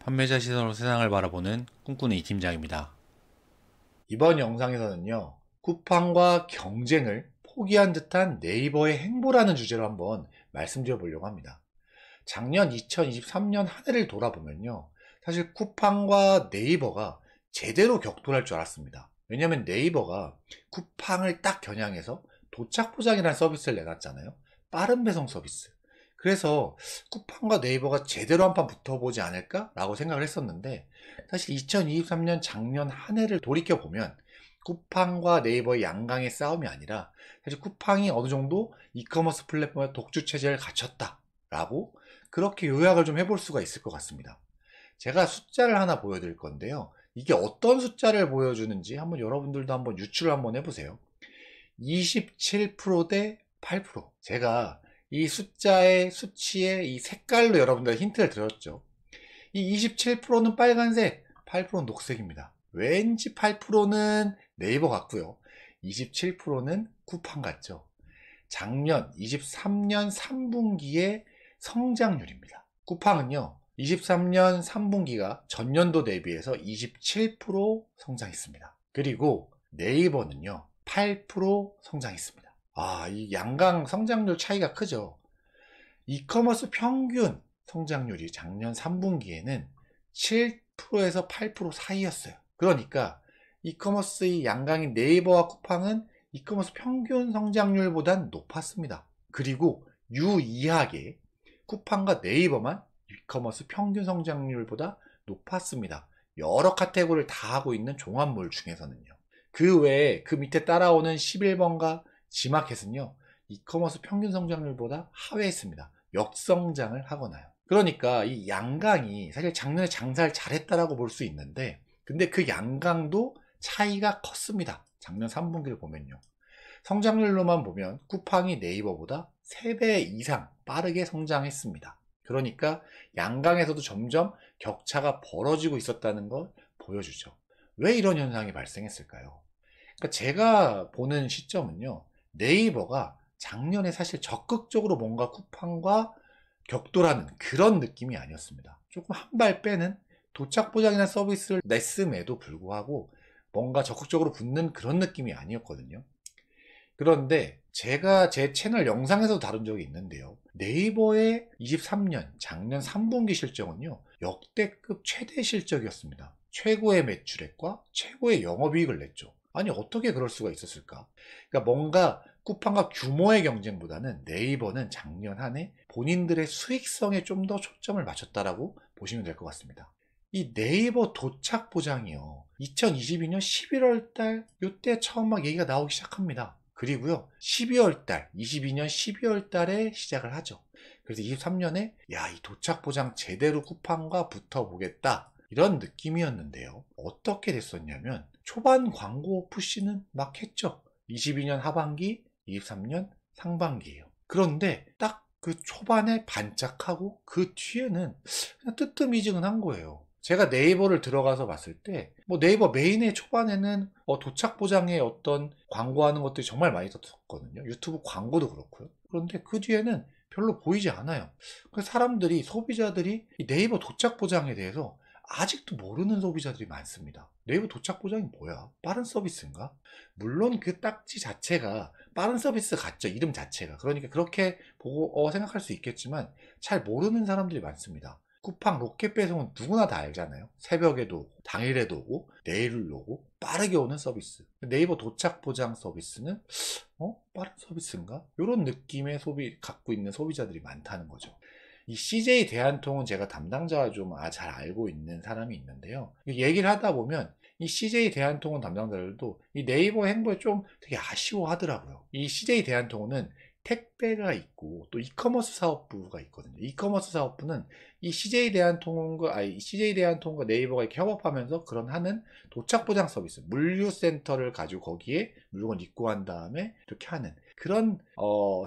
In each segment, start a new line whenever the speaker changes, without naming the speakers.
판매자 시선으로 세상을 바라보는 꿈꾸는 이 팀장입니다.
이번 영상에서는요, 쿠팡과 경쟁을 포기한 듯한 네이버의 행보라는 주제로 한번 말씀드려 보려고 합니다. 작년 2023년 한 해를 돌아보면요, 사실 쿠팡과 네이버가 제대로 격돌할 줄 알았습니다. 왜냐면 네이버가 쿠팡을 딱 겨냥해서 도착 포장이라는 서비스를 내놨잖아요. 빠른 배송 서비스. 그래서 쿠팡과 네이버가 제대로 한판 붙어보지 않을까라고 생각을 했었는데, 사실 2023년 작년 한 해를 돌이켜보면 쿠팡과 네이버의 양강의 싸움이 아니라 사실 쿠팡이 어느 정도 이커머스 플랫폼의 독주 체제를 갖췄다라고 그렇게 요약을 좀 해볼 수가 있을 것 같습니다. 제가 숫자를 하나 보여드릴 건데요. 이게 어떤 숫자를 보여주는지 한번 여러분들도 한번 유추를 한번 해보세요. 27%대 8%. 제가 이 숫자의 수치의 이 색깔로 여러분들 힌트를 드렸죠. 이 27%는 빨간색, 8%는 녹색입니다. 왠지 8%는 네이버 같고요. 27%는 쿠팡 같죠. 작년 23년 3분기의 성장률입니다. 쿠팡은요, 23년 3분기가 전년도 대비해서 27% 성장했습니다. 그리고 네이버는요, 8% 성장했습니다. 이 양강 성장률 차이가 크죠. 이커머스 평균 성장률이 작년 3분기에는 7%에서 8% 사이였어요. 그러니까 이커머스의 양강인 네이버와 쿠팡은 이커머스 평균 성장률보단 높았습니다. 그리고 유의하게 쿠팡과 네이버만 이커머스 평균 성장률보다 높았습니다. 여러 카테고리를 다 하고 있는 종합몰 중에서는요. 그 외에 그 밑에 따라오는 11번가 지마켓은요, 이커머스 평균 성장률보다 하회했습니다. 역성장을 하거나요. 그러니까 이 양강이 사실 작년에 장사를 잘했다라고 볼 수 있는데, 근데 그 양강도 차이가 컸습니다. 작년 3분기를 보면요. 성장률로만 보면 쿠팡이 네이버보다 3배 이상 빠르게 성장했습니다. 그러니까 양강에서도 점점 격차가 벌어지고 있었다는 걸 보여주죠. 왜 이런 현상이 발생했을까요? 그러니까 제가 보는 시점은요, 네이버가 작년에 사실 적극적으로 뭔가 쿠팡과 격돌하는 그런 느낌이 아니었습니다. 조금 한 발 빼는 도착 보장이나 서비스를 냈음에도 불구하고 뭔가 적극적으로 붙는 그런 느낌이 아니었거든요. 그런데 제가 제 채널 영상에서도 다룬 적이 있는데요. 네이버의 23년 작년 3분기 실적은요, 역대급 최대 실적이었습니다. 최고의 매출액과 최고의 영업이익을 냈죠. 아니, 어떻게 그럴 수가 있었을까? 그러니까 뭔가 쿠팡과 규모의 경쟁보다는 네이버는 작년 한 해 본인들의 수익성에 좀 더 초점을 맞췄다라고 보시면 될 것 같습니다. 이 네이버 도착 보장이요, 2022년 11월 달 요때 처음 막 얘기가 나오기 시작합니다. 그리고요, 12월 달, 22년 12월 달에 시작을 하죠. 그래서 23년에 이 도착 보장 제대로 쿠팡과 붙어보겠다, 이런 느낌이었는데요. 어떻게 됐었냐면 초반 광고 푸시는 막 했죠. 22년 하반기, 23년 상반기예요. 그런데 딱 그 초반에 반짝하고 그 뒤에는 그냥 뜨뜨미지근한 거예요. 제가 네이버를 들어가서 봤을 때 뭐 네이버 메인의 초반에는 도착 보장의 어떤 광고하는 것들이 정말 많이 떴었거든요. 유튜브 광고도 그렇고요. 그런데 그 뒤에는 별로 보이지 않아요. 그래서 사람들이, 소비자들이 이 네이버 도착 보장에 대해서 아직도 모르는 소비자들이 많습니다. 네이버 도착 보장이 뭐야? 빠른 서비스인가? 물론 그 딱지 자체가 빠른 서비스 같죠. 이름 자체가. 그러니까 그렇게 보고 생각할 수 있겠지만 잘 모르는 사람들이 많습니다. 쿠팡 로켓 배송은 누구나 다 알잖아요. 새벽에도 오고, 당일에도 오고, 내일 오고, 빠르게 오는 서비스. 네이버 도착 보장 서비스는 빠른 서비스인가? 이런 느낌의 갖고 있는 소비자들이 많다는 거죠. 이 CJ 대한통운 제가 담당자가 좀 잘 알고 있는 사람이 있는데요. 얘기를 하다 보면 이 CJ 대한통운 담당자들도 이 네이버 행보에 좀 되게 아쉬워하더라고요. 이 CJ 대한통운은 택배가 있고 또 이커머스 사업부가 있거든요. 이커머스 사업부는 이 CJ 대한통운과 네이버가 이렇게 협업하면서 그런 하는 도착 보장 서비스, 물류센터를 가지고 거기에 물건 입고한 다음에 이렇게 하는 그런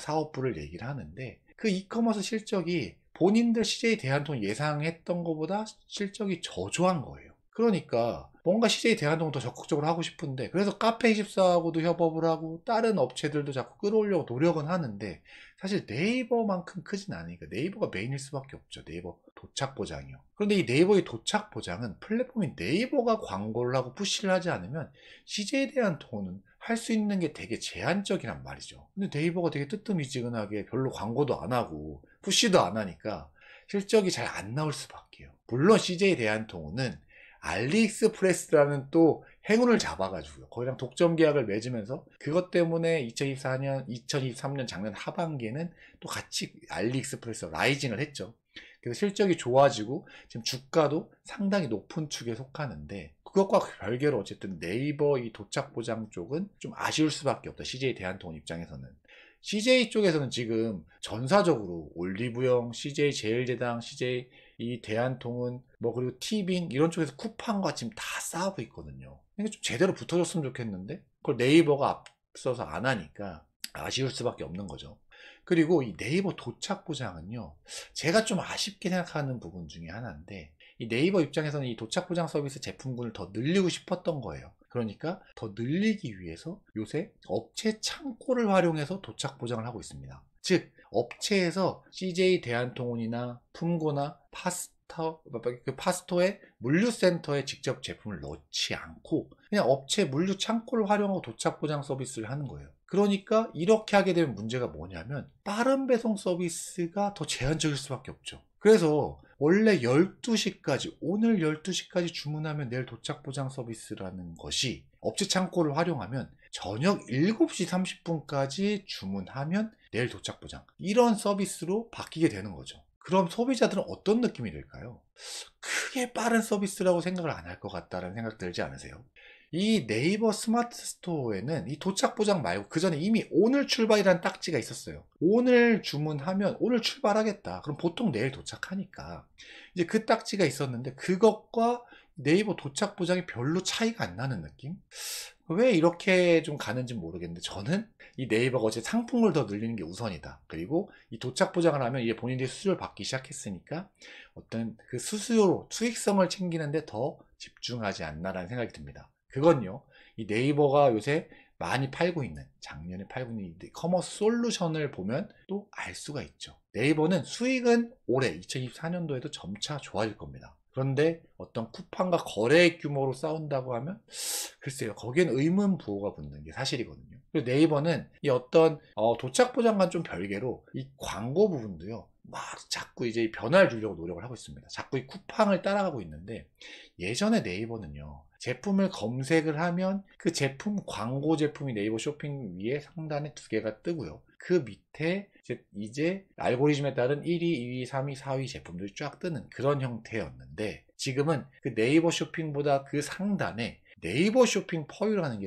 사업부를 얘기를 하는데, 그 이커머스 실적이 본인들 CJ 대한통운 예상했던 것보다 실적이 저조한 거예요. 그러니까 뭔가 CJ 대한통운 더 적극적으로 하고 싶은데, 그래서 카페24하고도 협업을 하고 다른 업체들도 자꾸 끌어올려고 노력은 하는데, 사실 네이버만큼 크진 않으니까 네이버가 메인일 수밖에 없죠. 네이버 도착 보장이요. 그런데 이 네이버의 도착 보장은 플랫폼인 네이버가 광고를 하고 푸시를 하지 않으면 CJ에 대한 통은 할 수 있는 게 되게 제한적이란 말이죠. 근데 네이버가 되게 뜨뜻미지근하게 별로 광고도 안 하고 푸시도 안 하니까 실적이 잘 안 나올 수밖에요. 물론 CJ 대한통운은 알리익스프레스라는 또 행운을 잡아가지고요. 거기랑 독점 계약을 맺으면서 그것 때문에 2023년 작년 하반기에는 또 같이 알리익스프레스와 라이징을 했죠. 그래서 실적이 좋아지고 지금 주가도 상당히 높은 축에 속하는데, 그것과 별개로 어쨌든 네이버 이 도착 보장 쪽은 좀 아쉬울 수밖에 없다. CJ 대한통운 입장에서는. CJ 쪽에서는 지금 전사적으로 올리브영, CJ 제일제당, CJ 이 대한통운, 뭐 그리고 티빙 이런 쪽에서 쿠팡과 지금 다 싸우고 있거든요. 이게 좀 제대로 붙어줬으면 좋겠는데 그걸 네이버가 앞서서 안 하니까 아쉬울 수밖에 없는 거죠. 그리고 이 네이버 도착 보장은요, 제가 좀 아쉽게 생각하는 부분 중에 하나인데, 이 네이버 입장에서는 이 도착 보장 서비스 제품군을 더 늘리고 싶었던 거예요. 그러니까 더 늘리기 위해서 요새 업체 창고를 활용해서 도착 보장을 하고 있습니다. 즉 업체에서 CJ 대한통운이나 품고나 파스토의 물류센터에 직접 제품을 넣지 않고 그냥 업체 물류 창고를 활용하고 도착 보장 서비스를 하는 거예요. 그러니까 이렇게 하게 되면 문제가 뭐냐면 빠른 배송 서비스가 더 제한적일 수밖에 없죠. 그래서 원래 12시까지, 오늘 12시까지 주문하면 내일 도착 보장 서비스라는 것이 업체 창고를 활용하면 저녁 7시 30분까지 주문하면 내일 도착 보장, 이런 서비스로 바뀌게 되는 거죠. 그럼 소비자들은 어떤 느낌이 들까요? 크게 빠른 서비스라고 생각을 안 할 것 같다는 생각 들지 않으세요? 이 네이버 스마트 스토어에는 이 도착 보장 말고 그 전에 이미 오늘 출발이라는 딱지가 있었어요. 오늘 주문하면 오늘 출발하겠다. 그럼 보통 내일 도착하니까. 이제 그 딱지가 있었는데 그것과 네이버 도착 보장이 별로 차이가 안 나는 느낌? 왜 이렇게 좀 가는지 모르겠는데, 저는 이 네이버가 어제 상품을 더 늘리는 게 우선이다. 그리고 이 도착 보장을 하면 이제 본인들이 수수료를 받기 시작했으니까 어떤 그 수수료, 수익성을 챙기는데 더 집중하지 않나라는 생각이 듭니다. 그건요, 이 네이버가 요새 많이 팔고 있는, 작년에 팔고 있는 이 커머스 솔루션을 보면 또 알 수가 있죠. 네이버는 수익은 올해 2024년도에도 점차 좋아질 겁니다. 그런데 어떤 쿠팡과 거래액 규모로 싸운다고 하면 글쎄요, 거기엔 의문 부호가 붙는 게 사실이거든요. 그리고 네이버는 이 어떤 도착 보장과 좀 별개로 이 광고 부분도요, 막 자꾸 이제 변화를 주려고 노력을 하고 있습니다. 자꾸 이 쿠팡을 따라가고 있는데, 예전에 네이버는요, 제품을 검색을 하면 그 제품, 광고 제품이 네이버 쇼핑 위에 상단에 두 개가 뜨고요. 그 밑에 이제 알고리즘에 따른 1위, 2위, 3위, 4위 제품들이 쫙 뜨는 그런 형태였는데, 지금은 그 네이버 쇼핑보다 그 상단에 네이버 쇼핑 퍼유라는 게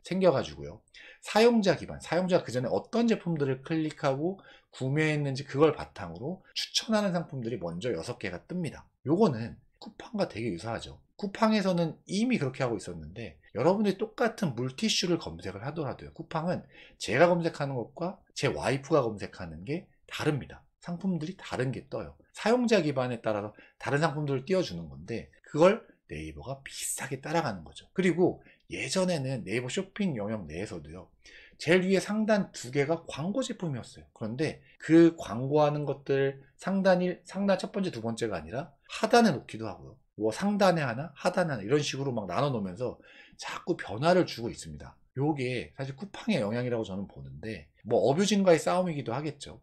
생겨가지고요. 사용자 기반, 사용자가 그 전에 어떤 제품들을 클릭하고 구매했는지 그걸 바탕으로 추천하는 상품들이 먼저 6개가 뜹니다. 요거는 쿠팡과 되게 유사하죠. 쿠팡에서는 이미 그렇게 하고 있었는데, 여러분들이 똑같은 물티슈를 검색을 하더라도요, 쿠팡은 제가 검색하는 것과 제 와이프가 검색하는 게 다릅니다. 상품들이 다른 게 떠요. 사용자 기반에 따라서 다른 상품들을 띄워주는 건데, 그걸 네이버가 비싸게 따라가는 거죠. 그리고 예전에는 네이버 쇼핑 영역 내에서도요, 제일 위에 상단 두 개가 광고 제품이었어요. 그런데 그 광고하는 것들 상단 첫 번째, 두 번째가 아니라 하단에 놓기도 하고요. 뭐 상단에 하나, 하단에 하나 이런 식으로 막 나눠 놓으면서 자꾸 변화를 주고 있습니다. 요게 사실 쿠팡의 영향이라고 저는 보는데, 뭐 어뷰진과의 싸움이기도 하겠죠.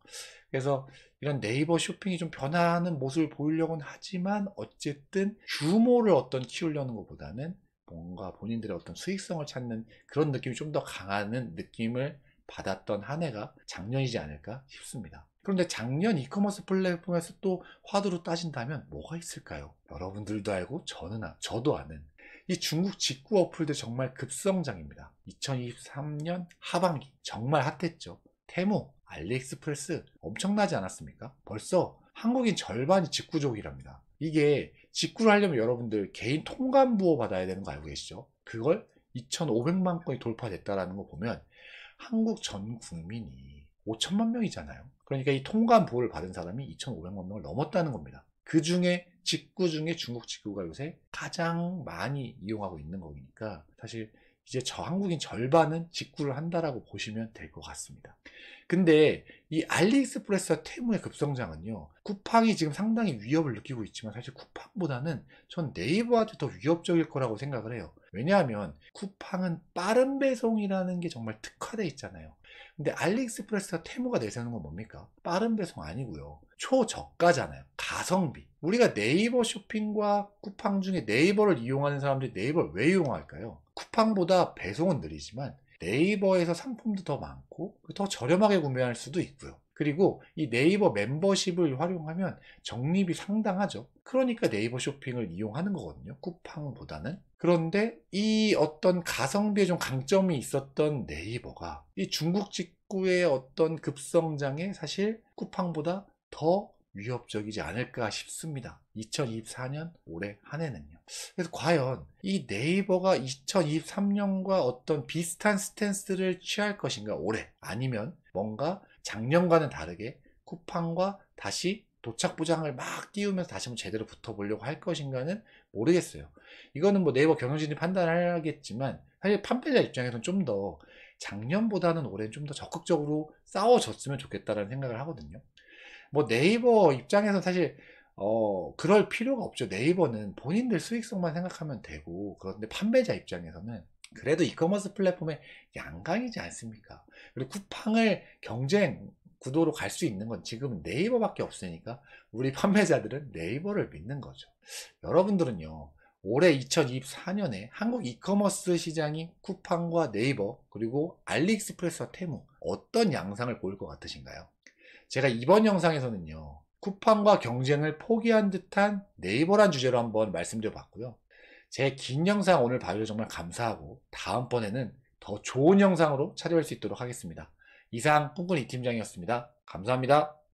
그래서 이런 네이버 쇼핑이 좀 변화하는 모습을 보이려고는 하지만 어쨌든 규모를 어떤 키우려는 것보다는 뭔가 본인들의 어떤 수익성을 찾는 그런 느낌이 좀 더 강한 느낌을 받았던 한 해가 작년이지 않을까 싶습니다. 그런데 작년 이커머스 플랫폼에서 또 화두로 따진다면 뭐가 있을까요? 여러분들도 알고 저도 아는 이 중국 직구 어플들 정말 급성장입니다. 2023년 하반기 정말 핫했죠. 테무, 알리익스프레스 엄청나지 않았습니까? 벌써 한국인 절반이 직구족이랍니다. 이게 직구를 하려면 여러분들 개인 통관부호 받아야 되는 거 알고 계시죠? 그걸 2,500만 건이 돌파됐다라는 거 보면 한국 전 국민이 5천만 명이잖아요. 그러니까 이 통관부호를 받은 사람이 2,500만 명을 넘었다는 겁니다. 그 중에 직구 중에 중국 직구가 요새 가장 많이 이용하고 있는 거니까 사실 이제 한국인 절반은 직구를 한다라고 보시면 될 것 같습니다. 근데 이 알리익스프레스와 테무의 급성장은요, 쿠팡이 지금 상당히 위협을 느끼고 있지만 사실 쿠팡보다는 전 네이버한테 더 위협적일 거라고 생각을 해요. 왜냐하면 쿠팡은 빠른 배송이라는 게 정말 특화되어 있잖아요. 근데 알리익스프레스와 테무가 내세우는 건 뭡니까? 빠른 배송 아니고요, 초저가잖아요. 가성비. 우리가 네이버 쇼핑과 쿠팡 중에 네이버를 이용하는 사람들이 네이버를 왜 이용할까요? 쿠팡보다 배송은 느리지만 네이버에서 상품도 더 많고 더 저렴하게 구매할 수도 있고요. 그리고 이 네이버 멤버십을 활용하면 적립이 상당하죠. 그러니까 네이버 쇼핑을 이용하는 거거든요, 쿠팡보다는. 그런데 이 어떤 가성비에 좀 강점이 있었던 네이버가 이 중국 직구의 어떤 급성장에 사실 쿠팡보다 더 위협적이지 않을까 싶습니다. 2024년 올해 한 해는요. 그래서 과연 이 네이버가 2023년과 어떤 비슷한 스탠스를 취할 것인가, 올해. 아니면 뭔가 작년과는 다르게 쿠팡과 다시 도착부장을 막 띄우면서 다시 한번 제대로 붙어보려고 할 것인가는 모르겠어요. 이거는 뭐 네이버 경영진이 판단하겠지만 사실 판매자 입장에서는 좀 더 작년보다는 올해는 좀 더 적극적으로 싸워줬으면 좋겠다는 생각을 하거든요. 뭐 네이버 입장에서 사실 그럴 필요가 없죠. 네이버는 본인들 수익성만 생각하면 되고, 그런데 판매자 입장에서는 그래도 이커머스 플랫폼의 양강이지 않습니까? 그리고 쿠팡을 경쟁 구도로 갈 수 있는 건 지금은 네이버밖에 없으니까 우리 판매자들은 네이버를 믿는 거죠. 여러분들은요, 올해 2024년에 한국 이커머스 시장이 쿠팡과 네이버 그리고 알리익스프레스와 테무 어떤 양상을 보일 것 같으신가요? 제가 이번 영상에서는요, 쿠팡과 경쟁을 포기한 듯한 네이버란 주제로 한번 말씀드려 봤고요. 제 긴 영상 오늘 봐주셔서 정말 감사하고, 다음번에는 더 좋은 영상으로 찾아뵐 수 있도록 하겠습니다. 이상 꿈꾸는 이 팀장이었습니다. 감사합니다.